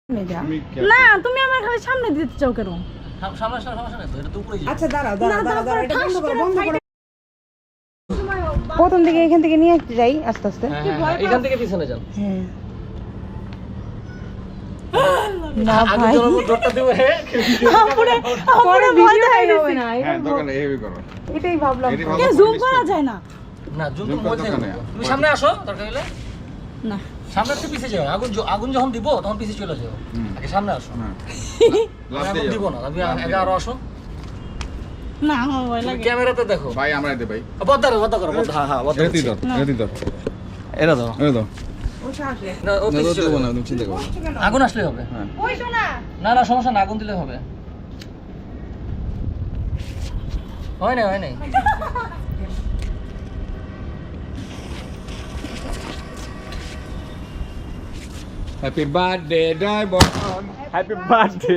না তুমি আমার খালি সামনে দিতে চাও কেন? সামনে সমস্যা নেই তো, এটা তো উপরে যাবে। আচ্ছা দাঁড়াও এটা বন্ধ করো। প্রথম দিকে এখান থেকে নিয়ে যাই আস্তে আস্তে। হ্যাঁ, এখান থেকে পিছনে যান। হ্যাঁ না আগে ভাই জোরে জোরটা দিও হে। পরে ভিডিও হবে না। হ্যাঁ দোকান এইভাবে করো। এটাই ভাবলাম এটাই ভালো কে জুম করা যায় না? না জুম তো জুম করার মধ্যে দরকার নেই। তুমি সামনে আসো দরকার হলে। না সামনে একটু পিছে যাও। আগুন যখন দিব তখন পিছে চলে যাও। আগে সামনে আসো। হ্যাঁ আমি লাভ আগুন দিয়ে দিব যাও। না। তুমি আগে আরো আসো। না আমার ভয় তুমি লাগে। ক্যামেরাতে দেখো। ভাই আমরা দে ভাই। বদ্ধ করো। হ্যাঁ বদ্ধ। এটি ধর এটি ধর এটা দাও। এই দাও ওটা আসলে না ও না পিছে তো চলে দেবো না যাও। তুমি চিন্তা করো না। আগুন আসলে হবে। হ্যাঁ ওই শোনা না সমস্যা না, আগুন দিলে হবে। হয় নাই। Happy birthday driver happy birthday